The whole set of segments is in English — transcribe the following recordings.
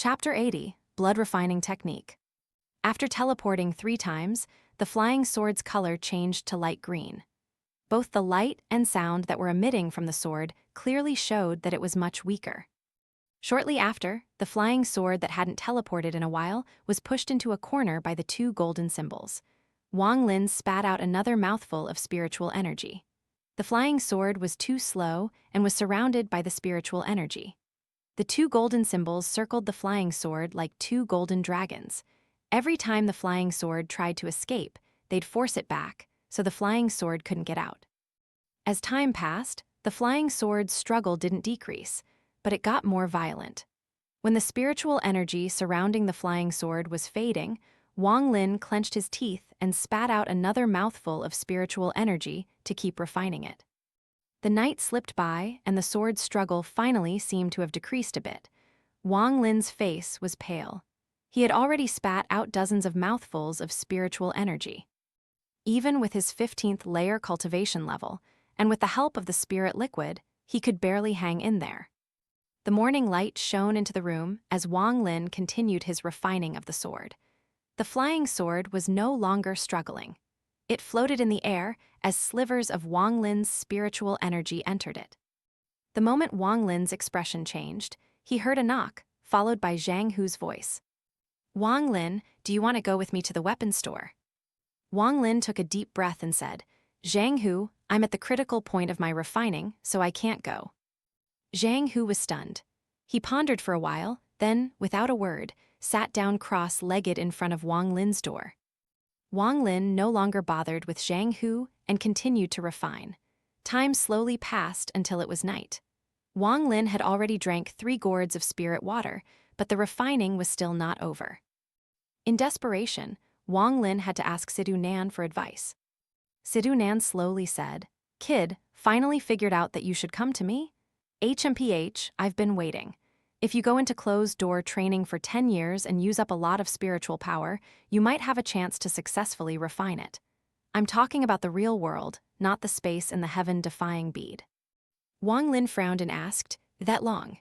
Chapter 80, Blood Refining Technique. After teleporting 3 times, the flying sword's color changed to light green. Both the light and sound that were emitting from the sword clearly showed that it was much weaker. Shortly after, the flying sword that hadn't teleported in a while was pushed into a corner by the 2 golden symbols. Wang Lin spat out another mouthful of spiritual energy. The flying sword was too slow and was surrounded by the spiritual energy. The 2 golden symbols circled the flying sword like 2 golden dragons. Every time the flying sword tried to escape, they'd force it back, so the flying sword couldn't get out. As time passed, the flying sword's struggle didn't decrease, but it got more violent. When the spiritual energy surrounding the flying sword was fading, Wang Lin clenched his teeth and spat out another mouthful of spiritual energy to keep refining it. The night slipped by, and the sword's struggle finally seemed to have decreased a bit. Wang Lin's face was pale. He had already spat out dozens of mouthfuls of spiritual energy. Even with his 15th layer cultivation level, and with the help of the spirit liquid, he could barely hang in there. The morning light shone into the room as Wang Lin continued his refining of the sword. The flying sword was no longer struggling. It floated in the air as slivers of Wang Lin's spiritual energy entered it. The moment Wang Lin's expression changed, he heard a knock, followed by Zhang Hu's voice. "Wang Lin, do you want to go with me to the weapons store?" Wang Lin took a deep breath and said, "Zhang Hu, I'm at the critical point of my refining, so I can't go." Zhang Hu was stunned. He pondered for a while, then, without a word, sat down cross-legged in front of Wang Lin's door. Wang Lin no longer bothered with Zhang Hu and continued to refine. Time slowly passed until it was night. Wang Lin had already drank 3 gourds of spirit water, but the refining was still not over. In desperation, Wang Lin had to ask Sidhu Nan for advice. Sidhu Nan slowly said, "Kid, finally figured out that you should come to me? HMPH, I've been waiting. If you go into closed-door training for 10 years and use up a lot of spiritual power, you might have a chance to successfully refine it. I'm talking about the real world, not the space in the heaven-defying bead." Wang Lin frowned and asked, "That long?"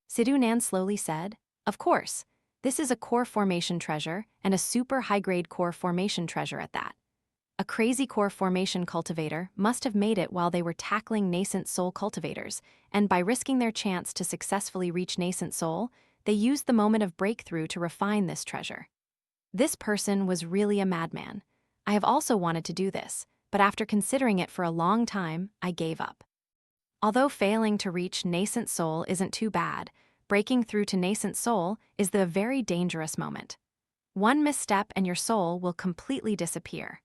Sidhu Nan slowly said, "Of course. This is a core formation treasure, and a super high-grade core formation treasure at that. A crazy core formation cultivator must have made it while they were tackling nascent soul cultivators, and by risking their chance to successfully reach nascent soul, they used the moment of breakthrough to refine this treasure. This person was really a madman. I have also wanted to do this, but after considering it for a long time, I gave up. Although failing to reach nascent soul isn't too bad, breaking through to nascent soul is the very dangerous moment. One misstep and your soul will completely disappear.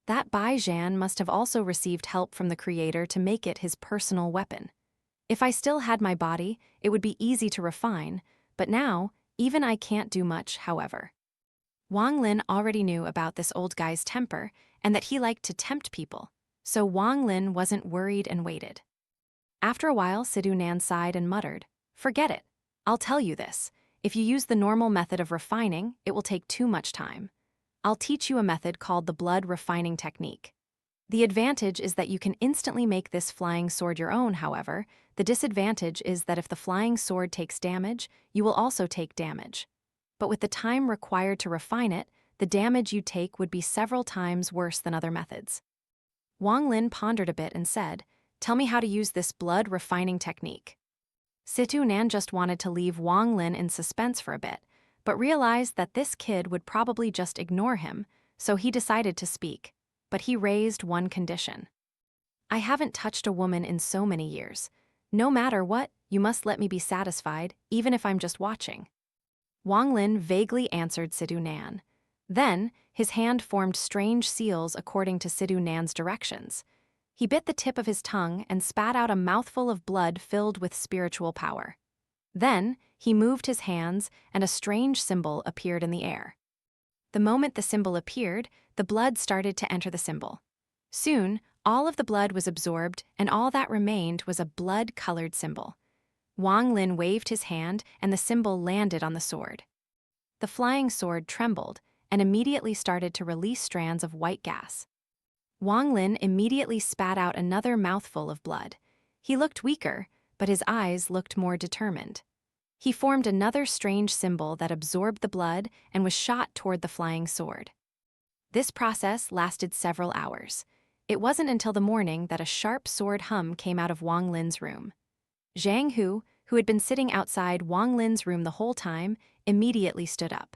That Bai Zhan must have also received help from the Creator to make it his personal weapon. If I still had my body, it would be easy to refine, but now, even I can't do much, however." Wang Lin already knew about this old guy's temper and that he liked to tempt people, so Wang Lin wasn't worried and waited. After a while, Sidhu Nan sighed and muttered, "Forget it. I'll tell you this. If you use the normal method of refining, it will take too much time. I'll teach you a method called the blood refining technique. The advantage is that you can instantly make this flying sword your own, however. The disadvantage is that if the flying sword takes damage, you will also take damage. But with the time required to refine it, the damage you take would be several times worse than other methods." Wang Lin pondered a bit and said, "Tell me how to use this blood refining technique." Sidhu Nan just wanted to leave Wang Lin in suspense for a bit, but realized that this kid would probably just ignore him, so he decided to speak. But he raised one condition. "I haven't touched a woman in so many years. No matter what, you must let me be satisfied, even if I'm just watching." Wang Lin vaguely answered Sidhu Nan. Then, his hand formed strange seals according to Sidhu Nan's directions. He bit the tip of his tongue and spat out a mouthful of blood filled with spiritual power. Then, he moved his hands, and a strange symbol appeared in the air. The moment the symbol appeared, the blood started to enter the symbol. Soon, all of the blood was absorbed, and all that remained was a blood-colored symbol. Wang Lin waved his hand, and the symbol landed on the sword. The flying sword trembled, and immediately started to release strands of white gas. Wang Lin immediately spat out another mouthful of blood. He looked weaker, but his eyes looked more determined. He formed another strange symbol that absorbed the blood and was shot toward the flying sword. This process lasted several hours. It wasn't until the morning that a sharp sword hum came out of Wang Lin's room. Zhang Hu, who had been sitting outside Wang Lin's room the whole time, immediately stood up.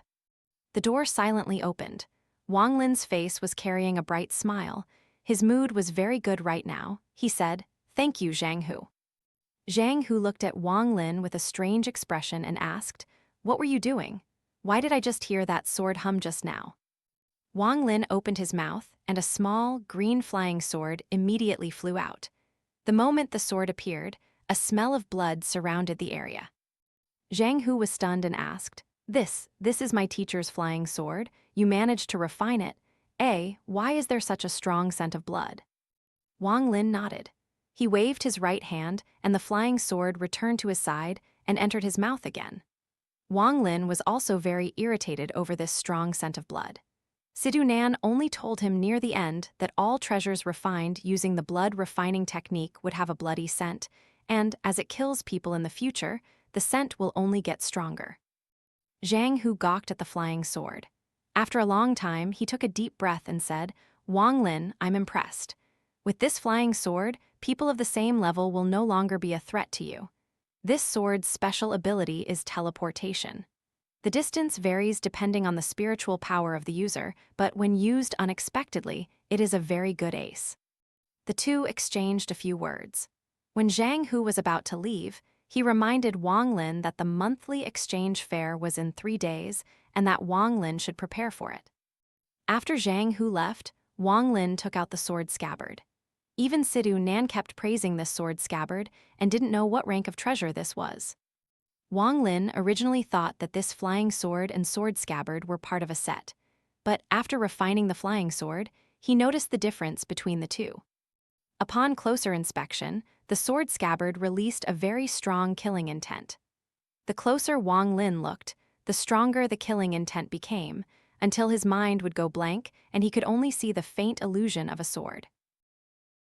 The door silently opened. Wang Lin's face was carrying a bright smile. His mood was very good right now. He said, "Thank you, Zhang Hu." Zhang Hu looked at Wang Lin with a strange expression and asked, "What were you doing? Why did I just hear that sword hum just now?" Wang Lin opened his mouth, and a small, green flying sword immediately flew out. The moment the sword appeared, a smell of blood surrounded the area. Zhang Hu was stunned and asked, This is my teacher's flying sword. You managed to refine it. Why is there such a strong scent of blood?" Wang Lin nodded. He waved his right hand, and the flying sword returned to his side and entered his mouth again. Wang Lin was also very irritated over this strong scent of blood. Sidhu Nan only told him near the end that all treasures refined using the blood refining technique would have a bloody scent, and as it kills people in the future, the scent will only get stronger. Zhang Hu gawked at the flying sword. After a long time, he took a deep breath and said, "Wang Lin, I'm impressed. With this flying sword, people of the same level will no longer be a threat to you. This sword's special ability is teleportation. The distance varies depending on the spiritual power of the user, but when used unexpectedly, it is a very good ace." The two exchanged a few words. When Zhang Hu was about to leave, he reminded Wang Lin that the monthly exchange fair was in 3 days and that Wang Lin should prepare for it. After Zhang Hu left, Wang Lin took out the sword scabbard. Even Sidhu Nan kept praising this sword scabbard and didn't know what rank of treasure this was. Wang Lin originally thought that this flying sword and sword scabbard were part of a set, but after refining the flying sword, he noticed the difference between the two. Upon closer inspection, the sword scabbard released a very strong killing intent. The closer Wang Lin looked, the stronger the killing intent became, until his mind would go blank and he could only see the faint illusion of a sword.